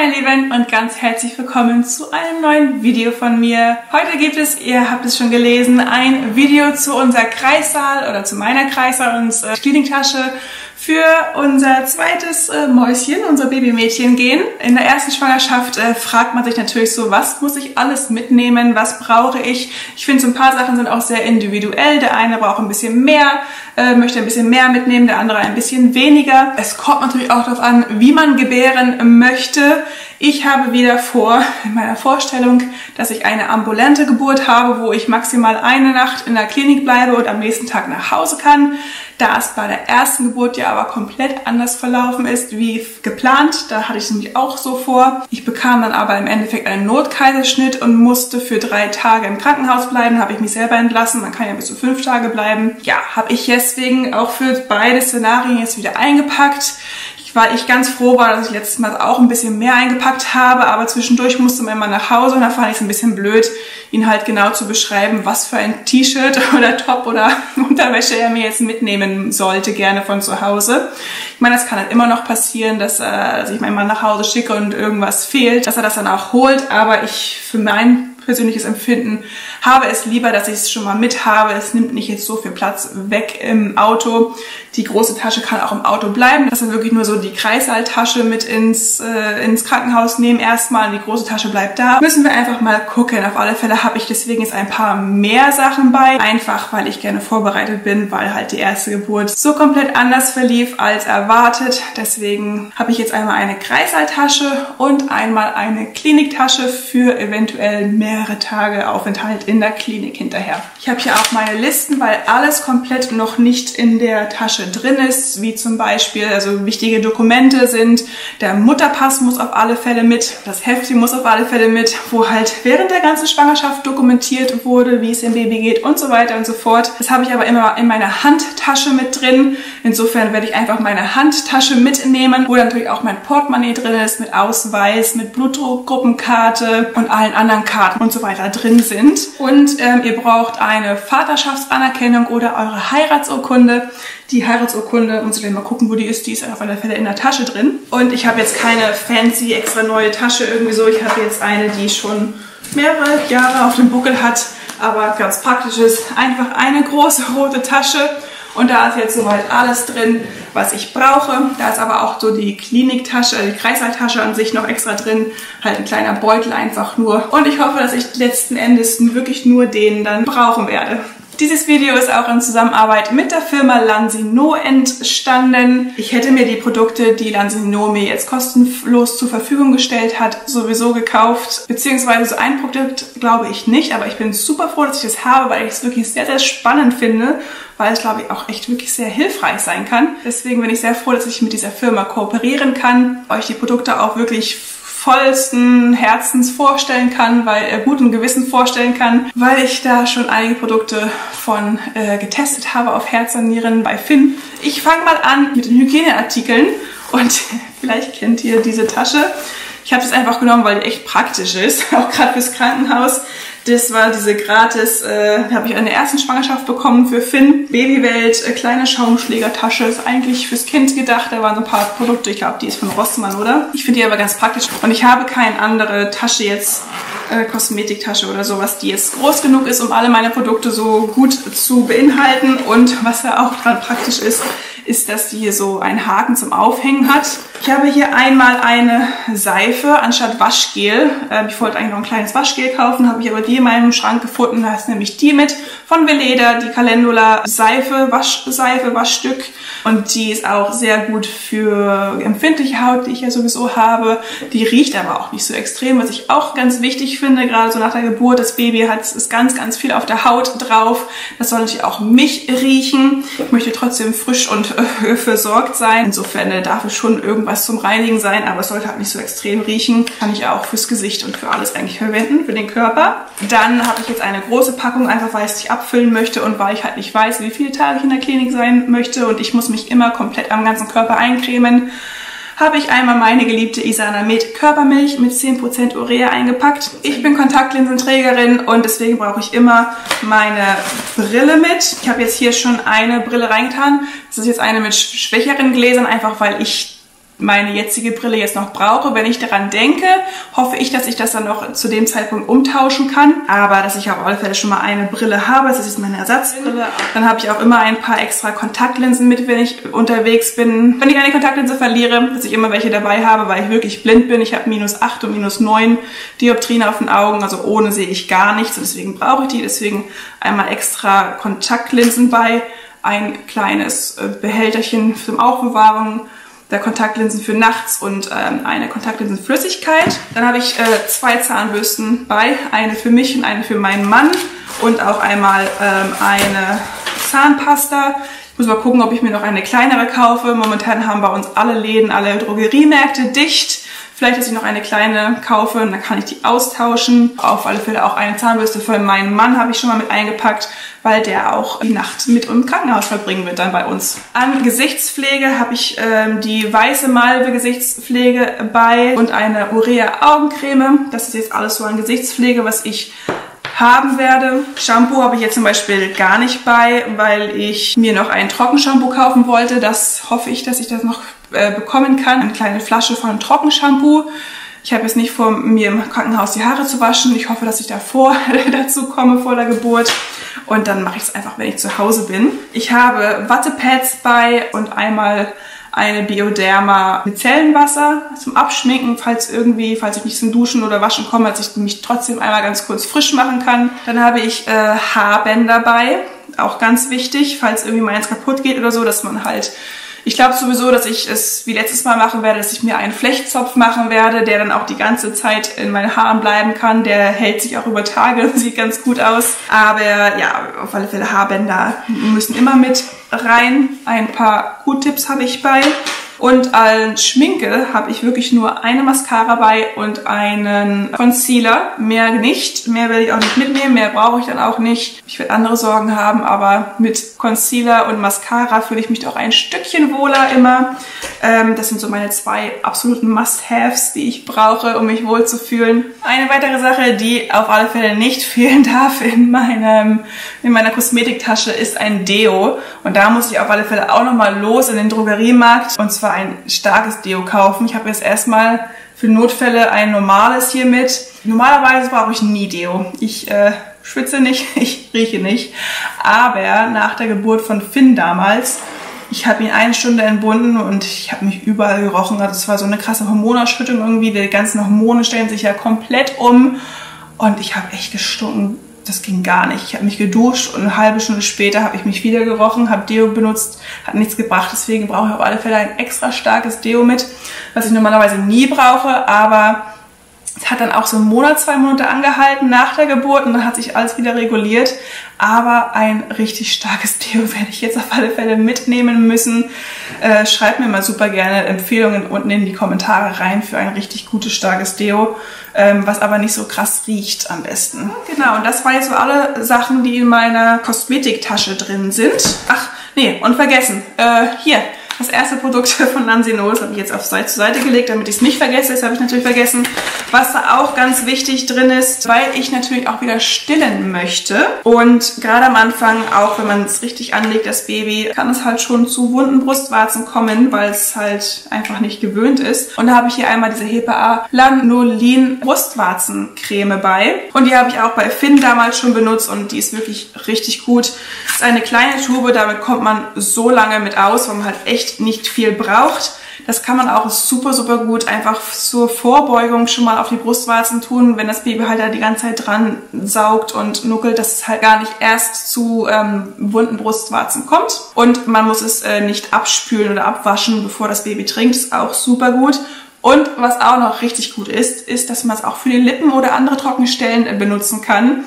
meine Lieben und ganz herzlich willkommen zu einem neuen Video von mir. Heute gibt es, ihr habt es schon gelesen, ein Video zu unserer Kreissaal oder zu meiner Kreissaal und Kliniktasche für unser zweites Mäuschen, unser Babymädchen gehen. In der ersten Schwangerschaft fragt man sich natürlich so, was muss ich alles mitnehmen, was brauche ich? Ich finde, so ein paar Sachen sind auch sehr individuell. Der eine braucht ein bisschen mehr, möchte ein bisschen mehr mitnehmen, der andere ein bisschen weniger. Es kommt natürlich auch darauf an, wie man gebären möchte. Ich habe wieder vor, in meiner Vorstellung, dass ich eine ambulante Geburt habe, wo ich maximal eine Nacht in der Klinik bleibe und am nächsten Tag nach Hause kann. Da es bei der ersten Geburt ja aber komplett anders verlaufen ist wie geplant, da hatte ich es nämlich auch so vor. Ich bekam dann aber im Endeffekt einen Notkaiserschnitt und musste für 3 Tage im Krankenhaus bleiben, habe ich mich selber entlassen, man kann ja bis zu 5 Tage bleiben. Ja, habe ich deswegen auch für beide Szenarien jetzt wieder eingepackt. Weil ich ganz froh war, dass ich letztes Mal auch ein bisschen mehr eingepackt habe, aber zwischendurch musste man immer nach Hause und da fand ich es ein bisschen blöd, ihn halt genau zu beschreiben, was für ein T-Shirt oder Top oder Unterwäsche er mir jetzt mitnehmen sollte, gerne von zu Hause. Ich meine, das kann halt immer noch passieren, dass ich meinen Mann nach Hause schicke und irgendwas fehlt, dass er das dann auch holt, aber ich für mein persönliches Empfinden habe es lieber, dass ich es schon mal mit habe. Es nimmt nicht jetzt so viel Platz weg im Auto. Die große Tasche kann auch im Auto bleiben. Das ist wirklich nur so die Kreissaaltasche mit ins Krankenhaus nehmen erstmal. Die große Tasche bleibt da. Müssen wir einfach mal gucken. Auf alle Fälle habe ich deswegen jetzt ein paar mehr Sachen bei. Einfach, weil ich gerne vorbereitet bin, weil halt die erste Geburt so komplett anders verlief als erwartet. Deswegen habe ich jetzt einmal eine Kreissaaltasche und einmal eine Kliniktasche für eventuell mehrere Tage Aufenthalt in der Klinik hinterher. Ich habe hier auch meine Listen, weil alles komplett noch nicht in der Tasche drin ist, wie zum Beispiel, also wichtige Dokumente sind, der Mutterpass muss auf alle Fälle mit, das Heftchen muss auf alle Fälle mit, wo halt während der ganzen Schwangerschaft dokumentiert wurde, wie es dem Baby geht und so weiter und so fort. Das habe ich aber immer in meiner Handtasche mit drin. Insofern werde ich einfach meine Handtasche mitnehmen, wo dann natürlich auch mein Portemonnaie drin ist, mit Ausweis, mit Blutgruppenkarte und allen anderen Karten und so weiter drin sind. Und ihr braucht eine Vaterschaftsanerkennung oder eure Heiratsurkunde. Die Heiratsurkunde, muss ich gleich mal gucken, wo die ist auf alle Fälle in der Tasche drin. Und ich habe jetzt keine fancy, extra neue Tasche irgendwie so. Ich habe jetzt eine, die schon mehrere Jahre auf dem Buckel hat, aber ganz praktisch ist. Einfach eine große rote Tasche. Und da ist jetzt soweit alles drin, was ich brauche. Da ist aber auch so die Kliniktasche, die Kreissaaltasche an sich noch extra drin. Halt ein kleiner Beutel einfach nur. Und ich hoffe, dass ich letzten Endes wirklich nur den dann brauchen werde. Dieses Video ist auch in Zusammenarbeit mit der Firma Lansino entstanden. Ich hätte mir die Produkte, die Lansino mir jetzt kostenlos zur Verfügung gestellt hat, sowieso gekauft. Beziehungsweise so ein Produkt glaube ich nicht, aber ich bin super froh, dass ich das habe, weil ich es wirklich sehr, sehr spannend finde, weil es, glaube ich, auch echt wirklich sehr hilfreich sein kann. Deswegen bin ich sehr froh, dass ich mit dieser Firma kooperieren kann, euch die Produkte auch wirklich vollsten Herzens vorstellen kann, guten Gewissen vorstellen kann, weil ich da schon einige Produkte von getestet habe auf Herz und Nieren bei Finn. Ich fange mal an mit den Hygieneartikeln und vielleicht kennt ihr diese Tasche. Ich habe das einfach genommen, weil die echt praktisch ist, auch gerade fürs Krankenhaus. Das war diese gratis, habe ich in der ersten Schwangerschaft bekommen für Finn. Babywelt, kleine Schaumschlägertasche, ist eigentlich fürs Kind gedacht. Da waren so ein paar Produkte, ich glaube, die ist von Rossmann, oder? Ich finde die aber ganz praktisch. Und ich habe keine andere Tasche jetzt, Kosmetiktasche oder sowas, die jetzt groß genug ist, um alle meine Produkte so gut zu beinhalten. Und was ja auch dran praktisch ist, dass die hier so einen Haken zum Aufhängen hat. Ich habe hier einmal eine Seife anstatt Waschgel. Ich wollte eigentlich noch ein kleines Waschgel kaufen, habe ich aber die in meinem Schrank gefunden. Da ist nämlich die mit von Veleda, die Calendula Seife, Waschstück. Und die ist auch sehr gut für empfindliche Haut, die ich ja sowieso habe. Die riecht aber auch nicht so extrem, was ich auch ganz wichtig finde, gerade so nach der Geburt. Das Baby ist ganz, ganz viel auf der Haut drauf. Das soll natürlich auch mich riechen. Ich möchte trotzdem frisch und versorgt sein. Insofern darf es schon irgendwas zum Reinigen sein, aber es sollte halt nicht so extrem riechen. Kann ich auch fürs Gesicht und für alles eigentlich verwenden, für den Körper. Dann habe ich jetzt eine große Packung, einfach weil ich es nicht abfüllen möchte und weil ich halt nicht weiß, wie viele Tage ich in der Klinik sein möchte und ich muss mich immer komplett am ganzen Körper eincremen. Habe ich einmal meine geliebte Isanamed Körpermilch mit 10% Urea eingepackt. Ich bin Kontaktlinsenträgerin und deswegen brauche ich immer meine Brille mit. Ich habe jetzt hier schon eine Brille reingetan. Das ist jetzt eine mit schwächeren Gläsern, einfach weil ich meine jetzige Brille jetzt noch brauche. Wenn ich daran denke, hoffe ich, dass ich das dann noch zu dem Zeitpunkt umtauschen kann. Aber dass ich auf alle Fälle schon mal eine Brille habe, das ist meine Ersatzbrille. Dann habe ich auch immer ein paar extra Kontaktlinsen mit, wenn ich unterwegs bin. Wenn ich eine Kontaktlinse verliere, dass ich immer welche dabei habe, weil ich wirklich blind bin. Ich habe -8 und -9 Dioptrien auf den Augen, also ohne sehe ich gar nichts und deswegen brauche ich die. Deswegen einmal extra Kontaktlinsen bei, ein kleines Behälterchen für Aufbewahrung der Kontaktlinsen für nachts und eine Kontaktlinsenflüssigkeit. Dann habe ich 2 Zahnbürsten bei, eine für mich und eine für meinen Mann und auch einmal eine Zahnpasta. Ich muss mal gucken, ob ich mir noch eine kleinere kaufe. Momentan haben bei uns alle Läden, alle Drogeriemärkte dicht. Vielleicht, dass ich noch eine kleine kaufe und dann kann ich die austauschen. Auf alle Fälle auch eine Zahnbürste für meinen Mann habe ich schon mal mit eingepackt, weil der auch die Nacht mit im Krankenhaus verbringen wird dann bei uns. An Gesichtspflege habe ich die weiße Malve Gesichtspflege bei und eine Urea Augencreme. Das ist jetzt alles so an Gesichtspflege, was ich haben werde. Shampoo habe ich jetzt zum Beispiel gar nicht bei, weil ich mir noch ein Trockenshampoo kaufen wollte. Das hoffe ich, dass ich das noch bekommen kann. Eine kleine Flasche von Trockenshampoo. Ich habe jetzt nicht vor, mir im Krankenhaus die Haare zu waschen. Ich hoffe, dass ich davor dazu komme, vor der Geburt. Und dann mache ich es einfach, wenn ich zu Hause bin. Ich habe Wattepads bei und einmal eine Bioderma mit Zellenwasser zum Abschminken, falls ich nicht zum Duschen oder Waschen komme, dass ich mich trotzdem einmal ganz kurz frisch machen kann. Dann habe ich Haarbänder bei, auch ganz wichtig, falls irgendwie meins kaputt geht oder so, dass man halt, ich glaube sowieso, dass ich es wie letztes Mal machen werde, dass ich mir einen Flechtzopf machen werde, der dann auch die ganze Zeit in meinen Haaren bleiben kann. Der hält sich auch über Tage und sieht ganz gut aus. Aber ja, auf alle Fälle Haarbänder müssen immer mit rein. Ein paar Q-Tips habe ich bei. Und als Schminke habe ich wirklich nur eine Mascara bei und einen Concealer. Mehr nicht. Mehr werde ich auch nicht mitnehmen. Mehr brauche ich dann auch nicht. Ich werde andere Sorgen haben, aber mit Concealer und Mascara fühle ich mich doch ein Stückchen wohler immer. Das sind so meine 2 absoluten Must-Haves, die ich brauche, um mich wohl zu fühlen. Eine weitere Sache, die auf alle Fälle nicht fehlen darf in meiner Kosmetiktasche, ist ein Deo. Und da muss ich auf alle Fälle auch nochmal los in den Drogeriemarkt und zwar ein starkes Deo kaufen. Ich habe jetzt erstmal für Notfälle ein normales hier mit. Normalerweise brauche ich nie Deo. Ich schwitze nicht, ich rieche nicht. Aber nach der Geburt von Finn damals, ich habe ihn 1 Stunde entbunden und ich habe mich überall gerochen. Also es war so eine krasse Hormonausschüttung irgendwie. Die ganzen Hormone stellen sich ja komplett um und ich habe echt gestunken. Das ging gar nicht. Ich habe mich geduscht und eine halbe Stunde später habe ich mich wieder gerochen, habe Deo benutzt, hat nichts gebracht. Deswegen brauche ich auf alle Fälle ein extra starkes Deo mit, was ich normalerweise nie brauche. Aber es hat dann auch so 1 Monat, 2 Monate angehalten nach der Geburt und dann hat sich alles wieder reguliert. Aber ein richtig starkes Deo werde ich jetzt auf alle Fälle mitnehmen müssen. Schreibt mir mal super gerne Empfehlungen unten in die Kommentare rein für ein richtig gutes, starkes Deo, was aber nicht so krass riecht am besten. Genau, und das waren jetzt so alle Sachen, die in meiner Kosmetiktasche drin sind. Ach, nee, und vergessen, hier. Das erste Produkt von Lansino, das habe ich jetzt zur Seite gelegt, damit ich es nicht vergesse. Das habe ich natürlich vergessen. Was da auch ganz wichtig drin ist, weil ich natürlich auch wieder stillen möchte. Und gerade am Anfang, auch wenn man es richtig anlegt, das Baby, kann es halt schon zu wunden Brustwarzen kommen, weil es halt einfach nicht gewöhnt ist. Und da habe ich hier einmal diese HPA Lanolin Brustwarzencreme bei. Und die habe ich auch bei Finn damals schon benutzt und die ist wirklich richtig gut. Das ist eine kleine Tube, damit kommt man so lange mit aus, weil man halt echt nicht viel braucht. Das kann man auch super, super gut einfach zur Vorbeugung schon mal auf die Brustwarzen tun, wenn das Baby halt da die ganze Zeit dran saugt und nuckelt, dass es halt gar nicht erst zu wunden Brustwarzen kommt. Und man muss es nicht abspülen oder abwaschen, bevor das Baby trinkt. Das ist auch super gut. Und was auch noch richtig gut ist, dass man es auch für die Lippen oder andere trockene Stellen benutzen kann.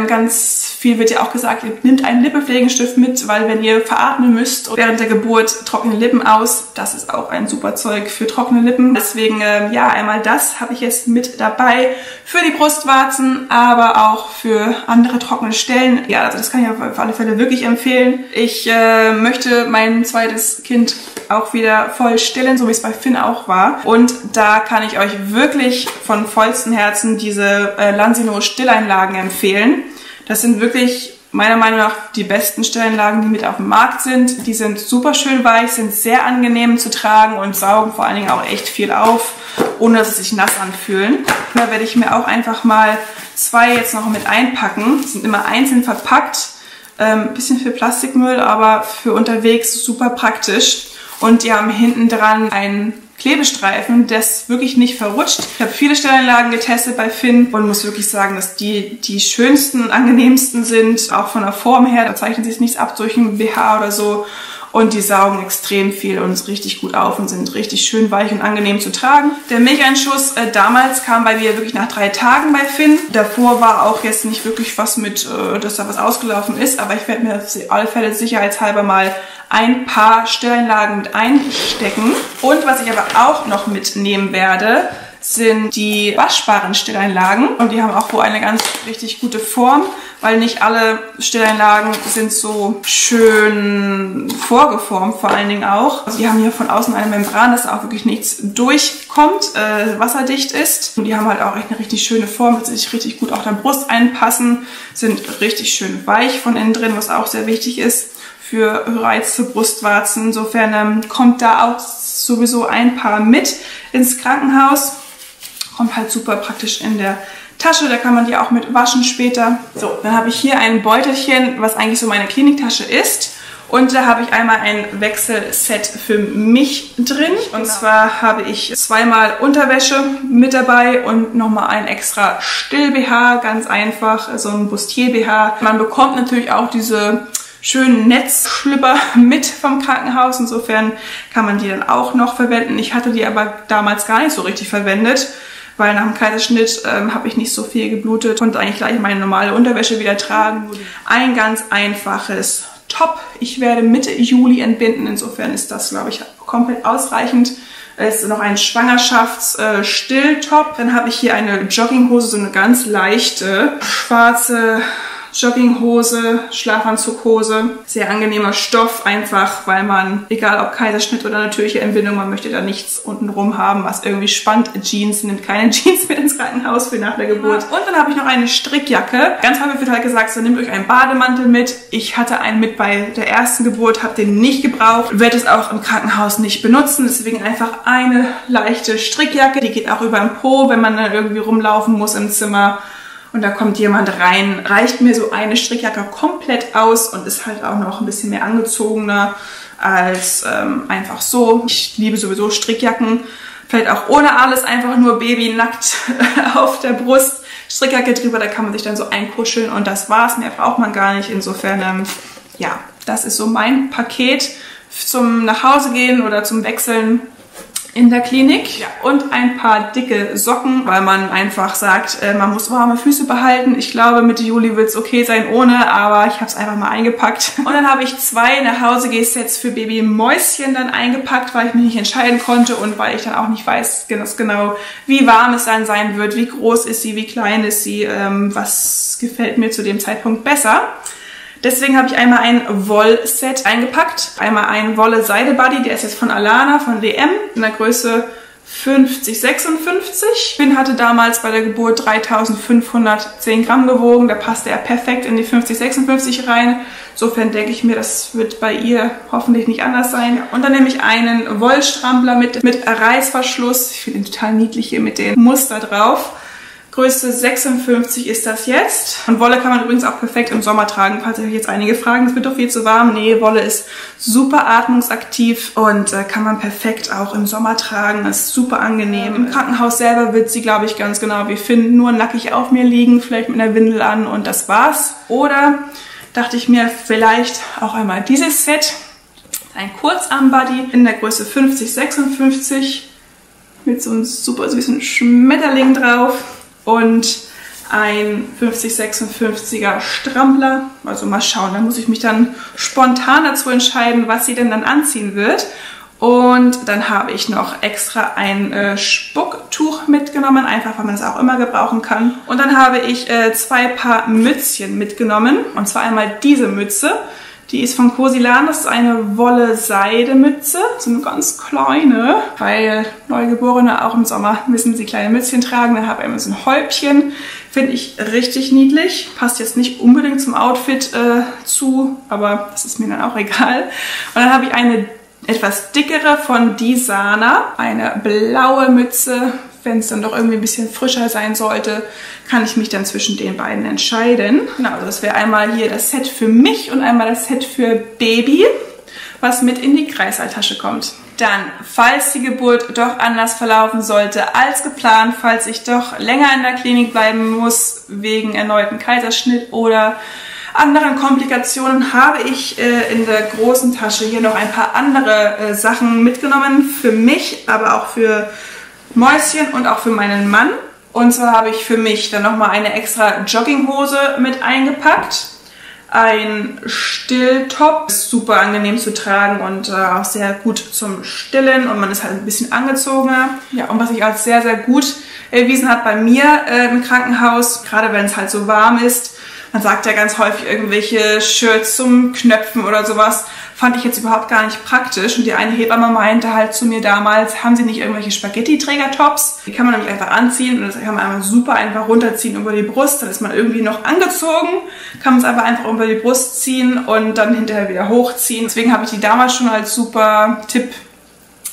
Ganz viel wird ja auch gesagt, ihr nehmt einen Lippenpflegestift mit, weil wenn ihr veratmen müsst während der Geburt trockene Lippen aus, das ist auch ein super Zeug für trockene Lippen. Deswegen, ja, einmal das habe ich jetzt mit dabei für die Brustwarzen, aber auch für andere trockene Stellen. Ja, also das kann ich auf alle Fälle wirklich empfehlen. Ich möchte mein zweites Kind auch wieder voll stillen, so wie es bei Finn auch war. Und da kann ich euch wirklich von vollstem Herzen diese Lansino Stilleinlagen empfehlen. Das sind wirklich meiner Meinung nach die besten Stellenlagen, die mit auf dem Markt sind. Die sind super schön weich, sind sehr angenehm zu tragen und saugen vor allen Dingen auch echt viel auf, ohne dass sie sich nass anfühlen. Da werde ich mir auch einfach mal 2 jetzt noch mit einpacken. Die sind immer einzeln verpackt. Bisschen viel Plastikmüll, aber für unterwegs super praktisch. Und die haben hinten dran einen Klebestreifen, der wirklich nicht verrutscht. Ich habe viele Stellenlagen getestet bei Finn und muss wirklich sagen, dass die schönsten und angenehmsten sind, auch von der Form her. Da zeichnet sich nichts ab durch ein BH oder so. Und die saugen extrem viel und richtig gut auf und sind richtig schön weich und angenehm zu tragen. Der Milcheinschuss damals kam bei mir wirklich nach 3 Tagen bei Finn. Davor war auch jetzt nicht wirklich was mit, dass da was ausgelaufen ist, aber ich werde mir auf alle Fälle sicherheitshalber mal ein paar Stellenlagen mit einstecken. Und was ich aber auch noch mitnehmen werde, sind die waschbaren Stilleinlagen. Und die haben auch wohl eine ganz richtig gute Form, weil nicht alle Stilleinlagen sind so schön vorgeformt, vor allen Dingen auch. Also die haben hier von außen eine Membran, dass da auch wirklich nichts durchkommt, wasserdicht ist. Und die haben halt auch echt eine richtig schöne Form, dass sie sich richtig gut auch der Brust einpassen, sind richtig schön weich von innen drin, was auch sehr wichtig ist für reizte Brustwarzen. Insofern kommt da auch sowieso ein paar mit ins Krankenhaus. Kommt halt super praktisch in der Tasche, da kann man die auch mit waschen später. So, dann habe ich hier ein Beutelchen, was eigentlich so meine Kliniktasche ist. Und da habe ich einmal ein Wechselset für mich drin. Und zwar habe ich 2-mal Unterwäsche mit dabei und nochmal ein extra Still-BH, ganz einfach, so ein Bustier-BH. Man bekommt natürlich auch diese schönen Netzschlüpper mit vom Krankenhaus. Insofern kann man die dann auch noch verwenden. Ich hatte die aber damals gar nicht so richtig verwendet, weil nach dem Kaiserschnitt habe ich nicht so viel geblutet, konnte eigentlich gleich meine normale Unterwäsche wieder tragen. Ein ganz einfaches Top. Ich werde Mitte Juli entbinden, insofern ist das, glaube ich, komplett ausreichend. Es ist noch ein Schwangerschafts-Still-Top. Dann habe ich hier eine Jogginghose, so eine ganz leichte, schwarze Jogginghose, Schlafanzughose, sehr angenehmer Stoff, einfach weil man, egal ob Kaiserschnitt oder natürliche Entbindung, man möchte da nichts untenrum haben, was irgendwie spannt. Jeans, nimmt keine Jeans mit ins Krankenhaus für nach der Geburt. Und dann habe ich noch eine Strickjacke. Ganz häufig wird halt gesagt, so nehmt euch einen Bademantel mit. Ich hatte einen mit bei der ersten Geburt, habe den nicht gebraucht, werde es auch im Krankenhaus nicht benutzen, deswegen einfach eine leichte Strickjacke. Die geht auch über den Po, wenn man dann irgendwie rumlaufen muss im Zimmer. Und da kommt jemand rein, reicht mir so eine Strickjacke komplett aus und ist halt auch noch ein bisschen mehr angezogener als einfach so. Ich liebe sowieso Strickjacken, vielleicht auch ohne alles, einfach nur babynackt auf der Brust. Strickjacke drüber, da kann man sich dann so einkuscheln und das war's. Mehr braucht man gar nicht. Insofern, ja, das ist so mein Paket zum Nachhausegehen oder zum Wechseln in der Klinik. Ja. Und ein paar dicke Socken, weil man einfach sagt, man muss warme Füße behalten. Ich glaube, Mitte Juli wird es okay sein ohne, aber ich habe es einfach mal eingepackt. Und dann habe ich 2 Nachhausegeh-Sets für Babymäuschen dann eingepackt, weil ich mich nicht entscheiden konnte und weil ich dann auch nicht weiß genau, wie warm es dann sein wird, wie groß ist sie, wie klein ist sie, was gefällt mir zu dem Zeitpunkt besser. Deswegen habe ich einmal ein Wollset eingepackt. Einmal ein Wolle-Seide-Buddy, der ist jetzt von Alana, von DM, in der Größe 50-56. Finn hatte damals bei der Geburt 3510 Gramm gewogen. Da passte er perfekt in die 50-56 rein. Insofern denke ich mir, das wird bei ihr hoffentlich nicht anders sein. Und dann nehme ich einen Wollstrampler mit Reißverschluss. Ich finde ihn total niedlich hier mit dem Muster drauf. Größe 56 ist das jetzt. Und Wolle kann man übrigens auch perfekt im Sommer tragen, falls euch jetzt einige fragen, es wird doch viel zu warm. Nee, Wolle ist super atmungsaktiv und kann man perfekt auch im Sommer tragen. Das ist super angenehm. Im Krankenhaus selber wird sie, glaube ich, ganz genau wie Finn, nur nackig auf mir liegen, vielleicht mit einer Windel an und das war's. Oder dachte ich mir, vielleicht auch einmal dieses Set. Ein Kurzarm-Buddy in der Größe 50-56 mit so einem super süßen Schmetterling drauf. Und ein 50-56er Strampler. Also mal schauen, da muss ich mich dann spontan dazu entscheiden, was sie denn dann anziehen wird. Und dann habe ich noch extra ein Spucktuch mitgenommen, einfach weil man es auch immer gebrauchen kann. Und dann habe ich 2 Paar Mützchen mitgenommen. Und zwar einmal diese Mütze. Die ist von Cosilan, das ist eine Wolle-Seide-Mütze, so eine ganz kleine, weil Neugeborene auch im Sommer müssen sie kleine Mützchen tragen. Dann habe ich immer so ein Häubchen, finde ich richtig niedlich. Passt jetzt nicht unbedingt zum Outfit zu, aber das ist mir dann auch egal. Und dann habe ich eine etwas dickere von Disana, eine blaue Mütze. Wenn es dann doch irgendwie ein bisschen frischer sein sollte, kann ich mich dann zwischen den beiden entscheiden. Genau, also das wäre einmal hier das Set für mich und einmal das Set für Baby, was mit in die Kreissaaltasche kommt. Dann, falls die Geburt doch anders verlaufen sollte als geplant, falls ich doch länger in der Klinik bleiben muss wegen erneuten Kaiserschnitt oder anderen Komplikationen, habe ich in der großen Tasche hier noch ein paar andere Sachen mitgenommen. Für mich, aber auch für Mäuschen und auch für meinen Mann. Und zwar habe ich für mich dann nochmal eine extra Jogginghose mit eingepackt. Ein Stilltop, ist super angenehm zu tragen und auch sehr gut zum Stillen und man ist halt ein bisschen angezogener. Ja, und was sich als sehr, sehr gut erwiesen hat bei mir im Krankenhaus, gerade wenn es halt so warm ist, man sagt ja ganz häufig irgendwelche Shirts zum Knöpfen oder sowas, fand ich jetzt überhaupt gar nicht praktisch. Und die eine Hebamme meinte halt zu mir damals, haben Sie nicht irgendwelche Spaghetti-Träger-Tops? Die kann man nämlich einfach anziehen und das kann man einfach super einfach runterziehen über die Brust. Dann ist man irgendwie noch angezogen, kann man es einfach über die Brust ziehen und dann hinterher wieder hochziehen. Deswegen habe ich die damals schon als super Tipp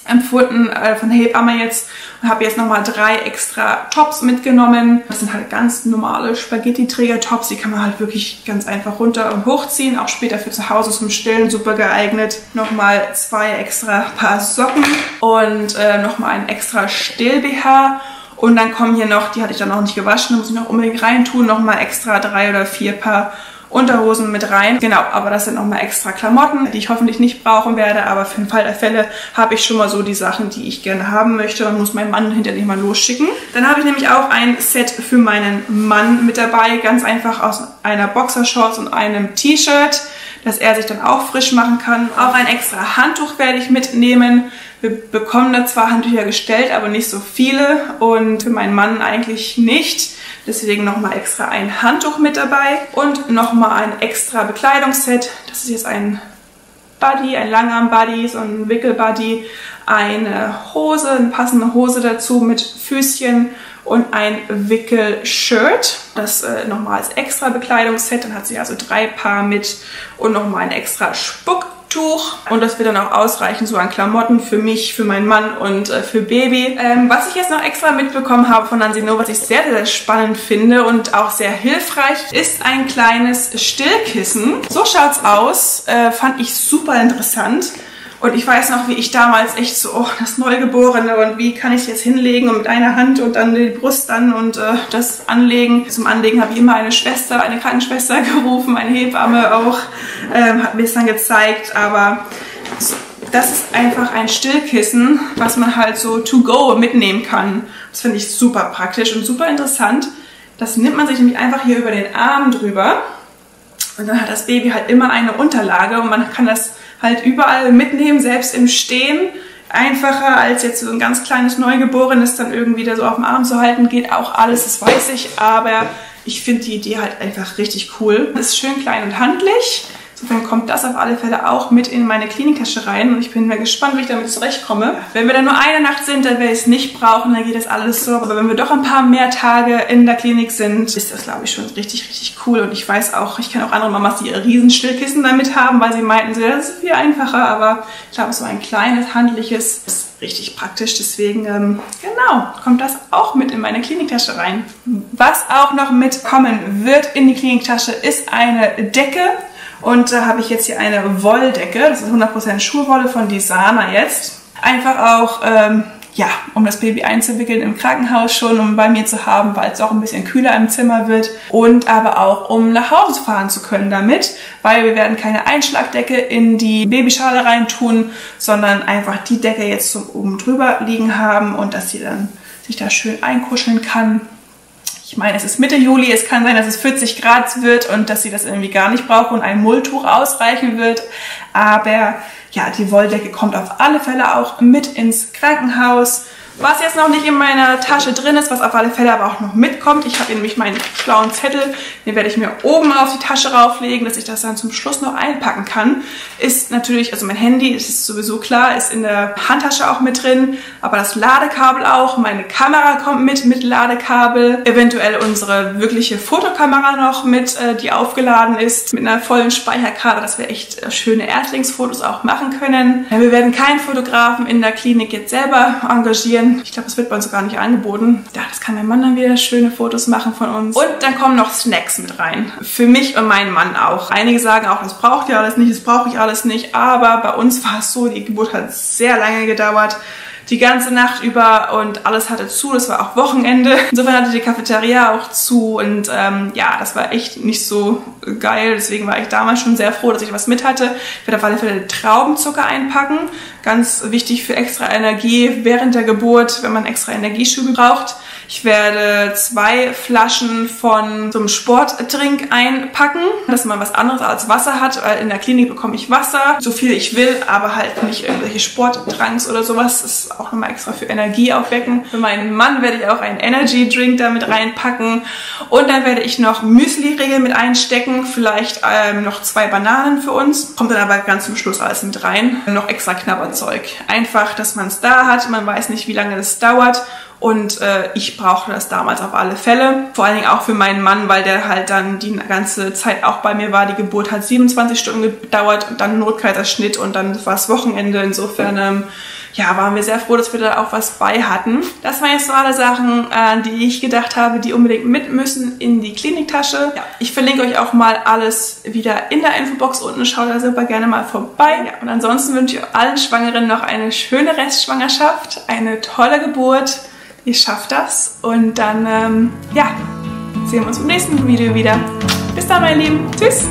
empfunden von der Hebamme jetzt und habe jetzt nochmal 3 extra Tops mitgenommen. Das sind halt ganz normale Spaghetti-Träger-Tops, die kann man halt wirklich ganz einfach runter und hochziehen, auch später für zu Hause zum Stillen super geeignet. Nochmal 2 extra Paar Socken und nochmal ein extra Still-BH. Und dann kommen hier noch, die hatte ich dann noch nicht gewaschen, da muss ich noch unbedingt reintun, nochmal extra 3 oder 4 Paar Unterhosen mit rein. Genau, aber das sind nochmal extra Klamotten, die ich hoffentlich nicht brauchen werde, aber für den Fall der Fälle habe ich schon mal so die Sachen, die ich gerne haben möchte und muss meinen Mann hinterher nicht mal losschicken. Dann habe ich nämlich auch ein Set für meinen Mann mit dabei, ganz einfach aus einer Boxershorts und einem T-Shirt, dass er sich dann auch frisch machen kann. Auch ein extra Handtuch werde ich mitnehmen. Wir bekommen da zwar Handtücher gestellt, aber nicht so viele und für meinen Mann eigentlich nicht. Deswegen nochmal extra ein Handtuch mit dabei und nochmal ein extra Bekleidungsset. Das ist jetzt ein Buddy, ein Langarm-Buddy, so ein Wickel-Buddy, eine Hose, eine passende Hose dazu mit Füßchen und ein Wickel-Shirt. Das nochmal als extra Bekleidungsset. Dann hat sie also 3 Paar mit und nochmal ein extra Spucktuch. Und das wird dann auch ausreichen, so an Klamotten für mich, für meinen Mann und für Baby. Was ich jetzt noch extra mitbekommen habe von Nansino, was ich sehr, sehr spannend finde und auch sehr hilfreich, ist ein kleines Stillkissen. So schaut's aus. Fand ich super interessant. Und ich weiß noch, wie ich damals echt so, oh, das Neugeborene und wie kann ich es jetzt hinlegen und mit einer Hand und dann die Brust dann und das anlegen. Zum Anlegen habe ich immer eine Schwester, eine Krankenschwester gerufen, eine Hebamme auch, hat mir das dann gezeigt. Aber das ist einfach ein Stillkissen, was man halt so to go mitnehmen kann. Das finde ich super praktisch und super interessant. Das nimmt man sich nämlich einfach hier über den Arm drüber. Und dann hat das Baby halt immer eine Unterlage und man kann das halt überall mitnehmen, selbst im Stehen. Einfacher als jetzt so ein ganz kleines Neugeborenes dann irgendwie da so auf dem Arm zu halten, geht auch alles, das weiß ich. Aber ich finde die Idee halt einfach richtig cool. Das ist schön klein und handlich. Insofern kommt das auf alle Fälle auch mit in meine Kliniktasche rein und ich bin mal gespannt, wie ich damit zurechtkomme. Wenn wir dann nur eine Nacht sind, dann werde ich es nicht brauchen, dann geht das alles so. Aber wenn wir doch ein paar mehr Tage in der Klinik sind, ist das, glaube ich, schon richtig, richtig cool. Und ich weiß auch, ich kenne auch andere Mamas, die ihre riesen Stillkissen damit haben, weil sie meinten, das ist viel einfacher. Aber ich glaube, so ein kleines, handliches ist richtig praktisch. Deswegen, genau, kommt das auch mit in meine Kliniktasche rein. Was auch noch mitkommen wird in die Kliniktasche, ist eine Decke. Und da habe ich jetzt hier eine Wolldecke, das ist 100% Schurwolle von Disana jetzt. Einfach auch, ja, um das Baby einzuwickeln im Krankenhaus schon, um bei mir zu haben, weil es auch ein bisschen kühler im Zimmer wird. Und aber auch, um nach Hause fahren zu können damit, weil wir werden keine Einschlagdecke in die Babyschale reintun, sondern einfach die Decke jetzt so oben drüber liegen haben und dass sie dann sich da schön einkuscheln kann. Ich meine, es ist Mitte Juli, es kann sein, dass es 40 Grad wird und dass sie das irgendwie gar nicht braucht und ein Mulltuch ausreichen wird. Aber ja, die Wolldecke kommt auf alle Fälle auch mit ins Krankenhaus Was jetzt noch nicht in meiner Tasche drin ist, was auf alle Fälle aber auch noch mitkommt, ich habe nämlich meinen schlauen Zettel, den werde ich mir oben auf die Tasche rauflegen, dass ich das dann zum Schluss noch einpacken kann, ist natürlich, also mein Handy, das ist sowieso klar, ist in der Handtasche auch mit drin, aber das Ladekabel auch, meine Kamera kommt mit Ladekabel, eventuell unsere wirkliche Fotokamera noch mit, die aufgeladen ist, mit einer vollen Speicherkarte, dass wir echt schöne Erstlingsfotos auch machen können. Wir werden keinen Fotografen in der Klinik jetzt selber engagieren. Ich glaube, das wird bei uns gar nicht angeboten. Ja, das kann mein Mann dann wieder schöne Fotos machen von uns. Und dann kommen noch Snacks mit rein. Für mich und meinen Mann auch. Einige sagen auch, das braucht ihr alles nicht, das brauche ich alles nicht. Aber bei uns war es so, die Geburt hat sehr lange gedauert. Die ganze Nacht über und alles hatte zu, das war auch Wochenende. Insofern hatte die Cafeteria auch zu und ja, das war echt nicht so geil. Deswegen war ich damals schon sehr froh, dass ich was mit hatte. Ich werde auf alle Fälle Traubenzucker einpacken. Ganz wichtig für extra Energie während der Geburt, wenn man extra Energieschübe braucht. Ich werde 2 Flaschen von so einem Sportdrink einpacken, dass man was anderes als Wasser hat, weil in der Klinik bekomme ich Wasser, so viel ich will, aber halt nicht irgendwelche Sportdrinks oder sowas. Das ist auch nochmal extra für Energie aufwecken. Für meinen Mann werde ich auch einen Energy Drink damit reinpacken und dann werde ich noch Müsli-Riegel mit einstecken, vielleicht noch 2 Bananen für uns. Kommt dann aber ganz zum Schluss alles mit rein. Noch extra Knabberzeug. Einfach, dass man es da hat, man weiß nicht, wie lange das dauert. Und ich brauchte das damals auf alle Fälle. Vor allen Dingen auch für meinen Mann, weil der halt dann die ganze Zeit auch bei mir war. Die Geburt hat 27 Stunden gedauert und dann Notkaiserschnitt und dann war es Wochenende. Insofern ja, waren wir sehr froh, dass wir da auch was bei hatten. Das waren jetzt so alle Sachen, an die ich gedacht habe, die unbedingt mit müssen in die Kliniktasche. Ja, ich verlinke euch auch mal alles wieder in der Infobox unten. Schaut da super gerne mal vorbei. Ja, und ansonsten wünsche ich allen Schwangeren noch eine schöne Restschwangerschaft, eine tolle Geburt. Ihr schafft das und dann ja, sehen wir uns im nächsten Video wieder. Bis dann, meine Lieben. Tschüss!